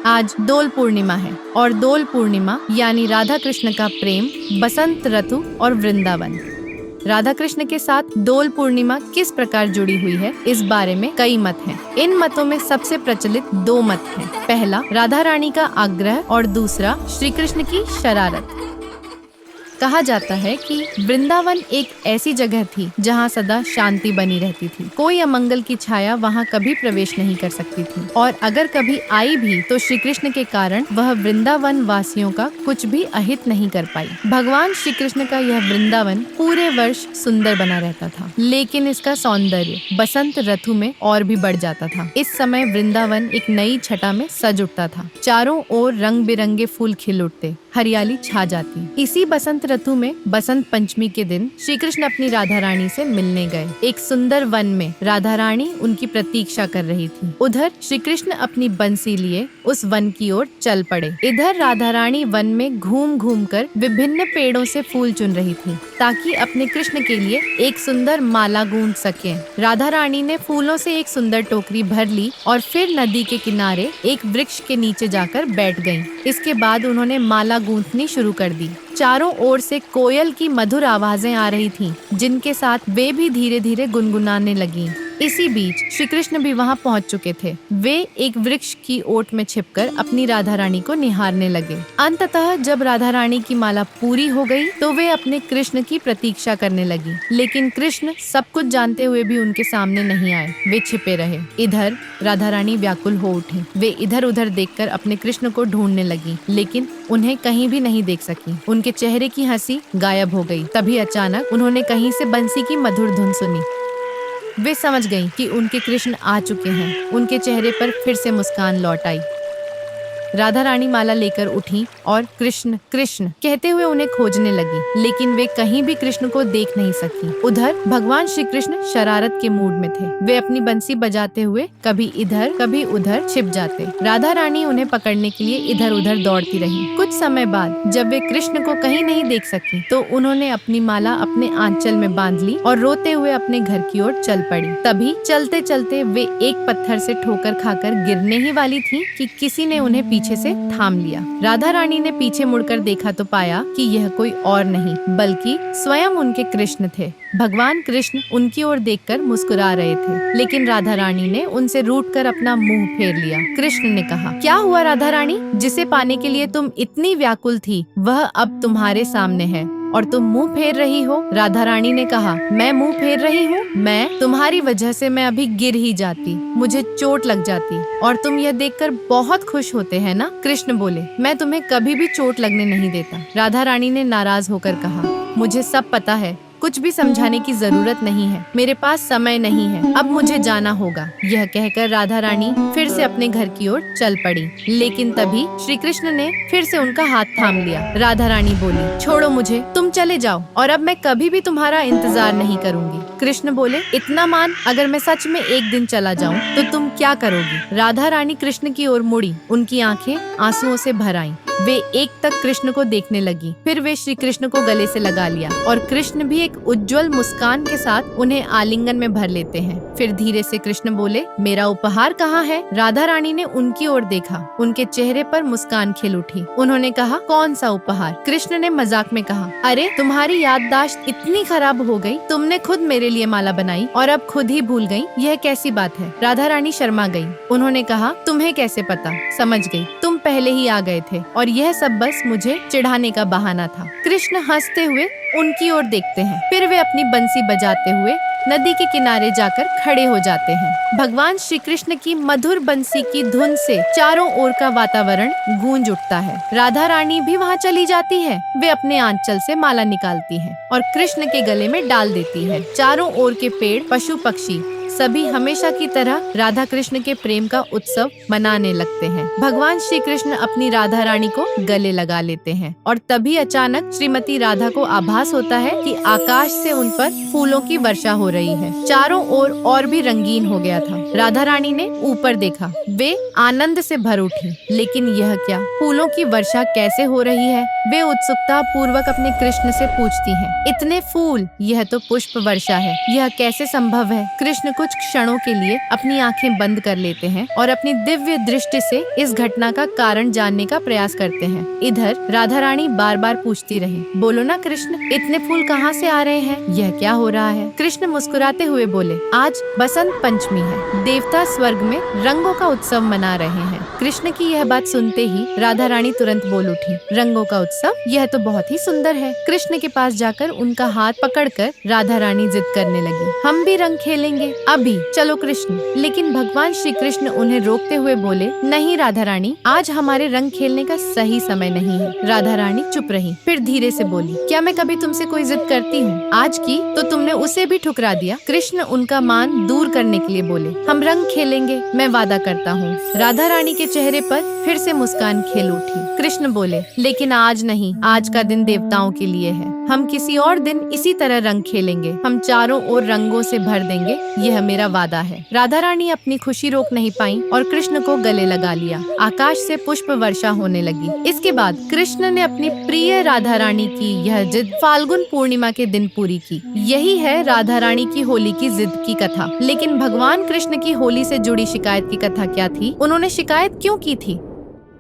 आज दोल पूर्णिमा है और दोल पूर्णिमा यानी राधा कृष्ण का प्रेम, बसंत ऋतु और वृंदावन। राधा कृष्ण के साथ दोल पूर्णिमा किस प्रकार जुड़ी हुई है, इस बारे में कई मत हैं। इन मतों में सबसे प्रचलित दो मत हैं। पहला राधा रानी का आग्रह और दूसरा श्री कृष्ण की शरारत। कहा जाता है कि वृंदावन एक ऐसी जगह थी जहाँ सदा शांति बनी रहती थी। कोई अमंगल की छाया वहाँ कभी प्रवेश नहीं कर सकती थी और अगर कभी आई भी तो श्री कृष्ण के कारण वह वृंदावन वासियों का कुछ भी अहित नहीं कर पाई। भगवान श्री कृष्ण का यह वृंदावन पूरे वर्ष सुंदर बना रहता था, लेकिन इसका सौंदर्य बसंत ऋतु में और भी बढ़ जाता था। इस समय वृंदावन एक नई छटा में सज उठता था। चारों ओर रंग बिरंगे फूल खिल उठते, हरियाली छा जाती। इसी बसंत ऋतु में बसंत पंचमी के दिन श्री कृष्ण अपनी राधा रानी से मिलने गए। एक सुंदर वन में राधा रानी उनकी प्रतीक्षा कर रही थी। उधर श्री कृष्ण अपनी बंसी लिए उस वन की ओर चल पड़े। इधर राधा रानी वन में घूम घूम कर विभिन्न पेड़ों से फूल चुन रही थी ताकि अपने कृष्ण के लिए एक सुंदर माला गूंथ सके। राधा रानी ने फूलों से एक सुंदर टोकरी भर ली और फिर नदी के किनारे एक वृक्ष के नीचे जाकर बैठ गईं। इसके बाद उन्होंने माला गूंथनी शुरू कर दी। चारों ओर से कोयल की मधुर आवाजें आ रही थीं, जिनके साथ वे भी धीरे धीरे गुनगुनाने लगीं। इसी बीच श्री कृष्ण भी वहां पहुंच चुके थे। वे एक वृक्ष की ओट में छिपकर अपनी राधा रानी को निहारने लगे। अंततः जब राधा रानी की माला पूरी हो गई तो वे अपने कृष्ण की प्रतीक्षा करने लगी, लेकिन कृष्ण सब कुछ जानते हुए भी उनके सामने नहीं आए। वे छिपे रहे। इधर राधा रानी व्याकुल हो उठी। वे इधर उधर देखकर अपने कृष्ण को ढूंढने लगी, लेकिन उन्हें कहीं भी नहीं देख सकी। उनके चेहरे की हंसी गायब हो गई। तभी अचानक उन्होंने कहीं से बंसी की मधुर धुन सुनी। वे समझ गईं कि उनके कृष्ण आ चुके हैं। उनके चेहरे पर फिर से मुस्कान लौट आई। राधा रानी माला लेकर उठी और कृष्ण कृष्ण कहते हुए उन्हें खोजने लगी, लेकिन वे कहीं भी कृष्ण को देख नहीं सकी। उधर भगवान श्री कृष्ण शरारत के मूड में थे। वे अपनी बंसी बजाते हुए कभी इधर कभी उधर छिप जाते। राधा रानी उन्हें पकड़ने के लिए इधर उधर दौड़ती रही। कुछ समय बाद जब वे कृष्ण को कहीं नहीं देख सकी तो उन्होंने अपनी माला अपने आंचल में बांध ली और रोते हुए अपने घर की ओर चल पड़ी। तभी चलते चलते वे एक पत्थर से ठोकर खाकर गिरने ही वाली थी कि किसी ने उन्हें पीछे से थाम लिया। राधा रानी ने पीछे मुड़कर देखा तो पाया कि यह कोई और नहीं बल्कि स्वयं उनके कृष्ण थे। भगवान कृष्ण उनकी ओर देखकर मुस्कुरा रहे थे, लेकिन राधा रानी ने उनसे रूठकर अपना मुंह फेर लिया। कृष्ण ने कहा, क्या हुआ राधा रानी? जिसे पाने के लिए तुम इतनी व्याकुल थी वह अब तुम्हारे सामने है और तुम मुंह फेर रही हो। राधा रानी ने कहा, मैं मुंह फेर रही हूँ? मैं तुम्हारी वजह से मैं अभी गिर ही जाती, मुझे चोट लग जाती और तुम यह देखकर बहुत खुश होते हैं ना? कृष्ण बोले, मैं तुम्हें कभी भी चोट लगने नहीं देता। राधा रानी ने नाराज होकर कहा, मुझे सब पता है, कुछ भी समझाने की जरूरत नहीं है, मेरे पास समय नहीं है, अब मुझे जाना होगा। यह कहकर राधा रानी फिर से अपने घर की ओर चल पड़ी, लेकिन तभी श्री कृष्ण ने फिर से उनका हाथ थाम लिया। राधा रानी बोली, छोड़ो मुझे, तुम चले जाओ और अब मैं कभी भी तुम्हारा इंतजार नहीं करूंगी। कृष्ण बोले, इतना मान, अगर मैं सच में एक दिन चला जाऊं तो तुम क्या करोगी? राधा रानी कृष्ण की ओर मुड़ी, उनकी आंखें आंसुओं से भर आईं। वे एक तक कृष्ण को देखने लगी, फिर वे श्री कृष्ण को गले से लगा लिया और कृष्ण भी एक उज्जवल मुस्कान के साथ उन्हें आलिंगन में भर लेते हैं। फिर धीरे से कृष्ण बोले, मेरा उपहार कहाँ है? राधा रानी ने उनकी ओर देखा, उनके चेहरे पर मुस्कान खिल उठी। उन्होंने कहा, कौन सा उपहार? कृष्ण ने मजाक में कहा, अरे तुम्हारी याददाश्त इतनी खराब हो गई, तुमने खुद मेरे लिए माला बनाई और अब खुद ही भूल गई, यह कैसी बात है? राधा रानी शर्मा गई। उन्होंने कहा, तुम्हें कैसे पता? समझ गई, तुम पहले ही आ गए थे और यह सब बस मुझे चिढ़ाने का बहाना था। कृष्ण हंसते हुए उनकी ओर देखते हैं, फिर वे अपनी बंसी बजाते हुए नदी के किनारे जाकर खड़े हो जाते हैं। भगवान श्री कृष्ण की मधुर बंसी की धुन से चारों ओर का वातावरण गूंज उठता है। राधा रानी भी वहाँ चली जाती है। वे अपने आंचल से माला निकालती हैं और कृष्ण के गले में डाल देती है। चारों ओर के पेड़, पशु पक्षी सभी हमेशा की तरह राधा कृष्ण के प्रेम का उत्सव मनाने लगते हैं। भगवान श्री कृष्ण अपनी राधा रानी को गले लगा लेते हैं और तभी अचानक श्रीमती राधा को आभास होता है कि आकाश से उन पर फूलों की वर्षा हो रही है। चारों ओर और भी रंगीन हो गया था। राधा रानी ने ऊपर देखा, वे आनंद से भर उठी। लेकिन यह क्या, फूलों की वर्षा कैसे हो रही है? वे उत्सुकता पूर्वक अपने कृष्ण से पूछती हैं। इतने फूल, यह तो पुष्प वर्षा है, यह कैसे संभव है? कृष्ण कुछ क्षणों के लिए अपनी आंखें बंद कर लेते हैं और अपनी दिव्य दृष्टि से इस घटना का कारण जानने का प्रयास करते हैं। इधर राधा रानी बार बार पूछती रही, बोलो ना कृष्ण, इतने फूल कहाँ से आ रहे हैं? यह क्या हो रहा है? कृष्ण मुस्कुराते हुए बोले, आज बसंत पंचमी है, देवता स्वर्ग में रंगों का उत्सव मना रहे हैं। कृष्ण की यह बात सुनते ही राधा रानी तुरंत बोल उठी, रंगों का उत्सव, यह तो बहुत ही सुंदर है। कृष्ण के पास जाकर उनका हाथ पकड़कर राधा रानी जिद करने लगी, हम भी रंग खेलेंगे, अभी चलो कृष्ण। लेकिन भगवान श्री कृष्ण उन्हें रोकते हुए बोले, नहीं राधा रानी, आज हमारे रंग खेलने का सही समय नहीं है। राधा रानी चुप रही, फिर धीरे से बोली, क्या मैं कभी तुमसे कोई जिद करती हूँ? आज की तो तुमने उसे भी ठुकरा दिया। कृष्ण उनका मान दूर करने के लिए बोले, हम रंग खेलेंगे, मैं वादा करता हूँ। राधा रानी के चेहरे पर फिर से मुस्कान खेल उठी। कृष्ण बोले, लेकिन आज नहीं, आज का दिन देवताओं के लिए है, हम किसी और दिन इसी तरह रंग खेलेंगे, हम चारों ओर रंगों से भर देंगे, यह मेरा वादा है। राधा रानी अपनी खुशी रोक नहीं पाई और कृष्ण को गले लगा लिया। आकाश से पुष्प वर्षा होने लगी। इसके बाद कृष्ण ने अपनी प्रिय राधा रानी की यह जिद फाल्गुन पूर्णिमा के दिन पूरी की। यही है राधा रानी की होली की जिद की कथा। लेकिन भगवान कृष्ण की होली से जुड़ी शिकायत की कथा क्या थी? उन्होंने शिकायत क्यों की थी?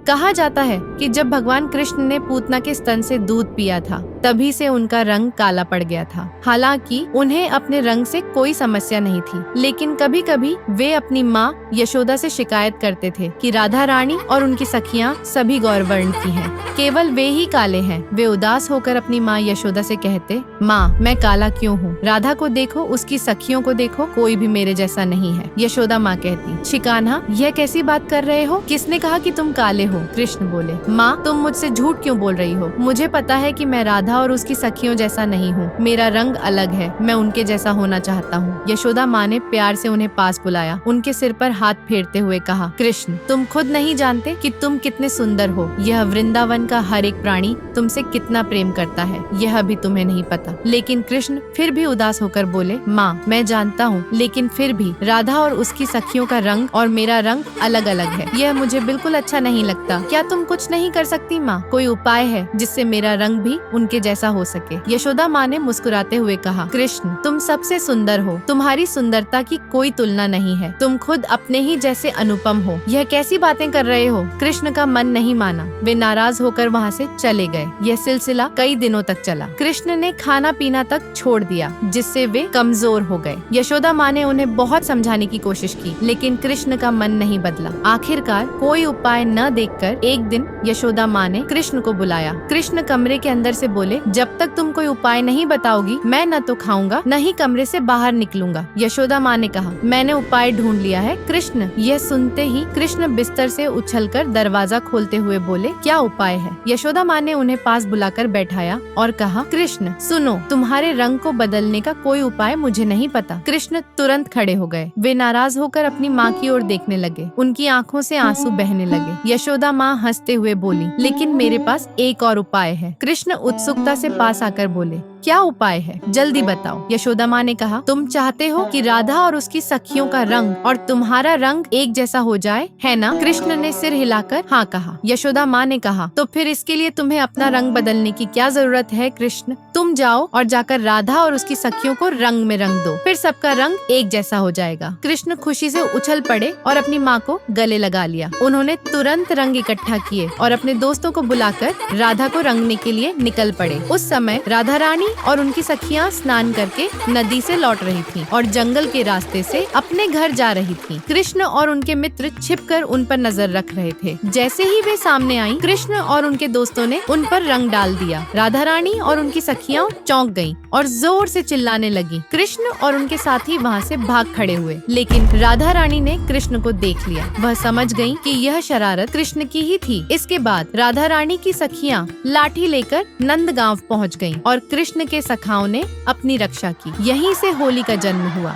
कहा जाता है कि जब भगवान कृष्ण ने पूतना के स्तन से दूध पिया था, तभी से उनका रंग काला पड़ गया था। हालांकि उन्हें अपने रंग से कोई समस्या नहीं थी, लेकिन कभी कभी वे अपनी माँ यशोदा से शिकायत करते थे कि राधा रानी और उनकी सखियाँ सभी गौरवर्ण की हैं, केवल वे ही काले हैं। वे उदास होकर अपनी माँ यशोदा से कहते, माँ मैं काला क्यों हूँ? राधा को देखो, उसकी सखियों को देखो, कोई भी मेरे जैसा नहीं है। यशोदा माँ कहती, शिकान्हा यह कैसी बात कर रहे हो? किसने कहा कि तुम काले हो? कृष्ण बोले, माँ तुम मुझसे झूठ क्यों बोल रही हो? मुझे पता है कि मैं राधा और उसकी सखियों जैसा नहीं हूँ, मेरा रंग अलग है, मैं उनके जैसा होना चाहता हूँ। यशोदा माँ ने प्यार से उन्हें पास बुलाया, उनके सिर पर हाथ फेरते हुए कहा, कृष्ण तुम खुद नहीं जानते कि तुम कितने सुंदर हो। यह वृंदावन का हर एक प्राणी तुमसे कितना प्रेम करता है, यह भी तुम्हें नहीं पता। लेकिन कृष्ण फिर भी उदास होकर बोले, माँ मैं जानता हूँ, लेकिन फिर भी राधा और उसकी सखियों का रंग और मेरा रंग अलग अलग है, यह मुझे बिल्कुल अच्छा नहीं लगता। क्या तुम कुछ नहीं कर सकती माँ? कोई उपाय है जिससे मेरा रंग भी उनके जैसा हो सके? यशोदा माँ ने मुस्कुराते हुए कहा, कृष्ण तुम सबसे सुंदर हो, तुम्हारी सुंदरता की कोई तुलना नहीं है, तुम खुद अपने ही जैसे अनुपम हो। यह कैसी बातें कर रहे हो? कृष्ण का मन नहीं माना, वे नाराज होकर वहाँ से चले गए। यह सिलसिला कई दिनों तक चला। कृष्ण ने खाना पीना तक छोड़ दिया, जिससे वे कमजोर हो गए। यशोदा माँ ने उन्हें बहुत समझाने की कोशिश की, लेकिन कृष्ण का मन नहीं बदला। आखिरकार कोई उपाय न देखकर एक दिन यशोदा माँ ने कृष्ण को बुलाया। कृष्ण कमरे के अंदर से बोले, जब तक तुम कोई उपाय नहीं बताओगी, मैं न तो खाऊंगा न ही कमरे से बाहर निकलूंगा। यशोदा माँ ने कहा, मैंने उपाय ढूंढ लिया है। कृष्ण यह सुनते ही कृष्ण बिस्तर से उछलकर दरवाजा खोलते हुए बोले, क्या उपाय है? यशोदा माँ ने उन्हें पास बुलाकर बैठाया और कहा, कृष्ण सुनो, तुम्हारे रंग को बदलने का कोई उपाय मुझे नहीं पता। कृष्ण तुरंत खड़े हो गए। वे नाराज होकर अपनी माँ की ओर देखने लगे। उनकी आंखों से आंसू बहने लगे। यशोदा माँ हंसते हुए बोली, लेकिन मेरे पास एक और उपाय है। कृष्ण उत्सुकता से पास आकर बोले, क्या उपाय है? जल्दी बताओ। यशोदा माँ ने कहा, तुम चाहते हो कि राधा और उसकी सखियों का रंग और तुम्हारा रंग एक जैसा हो जाए, है ना? कृष्ण ने सिर हिलाकर हाँ कहा। यशोदा माँ ने कहा, तो फिर इसके लिए तुम्हें अपना रंग बदलने की क्या जरूरत है कृष्ण? तुम जाओ और जाकर राधा और उसकी सखियों को रंग में रंग दो, फिर सबका रंग एक जैसा हो जाएगा। कृष्ण खुशी से उछल पड़े और अपनी माँ को गले लगा लिया। उन्होंने तुरंत रंग इकट्ठा किए और अपने दोस्तों को बुलाकर राधा को रंगने के लिए निकल पड़े। उस समय राधा रानी और उनकी सखियां स्नान करके नदी से लौट रही थीं और जंगल के रास्ते से अपने घर जा रही थीं। कृष्ण और उनके मित्र छिपकर उन पर नजर रख रहे थे। जैसे ही वे सामने आई, कृष्ण और उनके दोस्तों ने उन पर रंग डाल दिया। राधा रानी और उनकी सखियां चौंक गईं और जोर से चिल्लाने लगी। कृष्ण और उनके साथी वहाँ से भाग खड़े हुए, लेकिन राधा रानी ने कृष्ण को देख लिया। वह समझ गयी कि यह शरारत कृष्ण की ही थी। इसके बाद राधा रानी की सखियां लाठी लेकर नंदगांव पहुँच गयीं और कृष्ण के सखाओं ने अपनी रक्षा की। यहीं से होली का जन्म हुआ।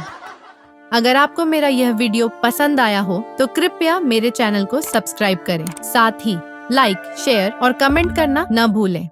अगर आपको मेरा यह वीडियो पसंद आया हो तो कृपया मेरे चैनल को सब्सक्राइब करें। साथ ही लाइक, शेयर और कमेंट करना न भूलें।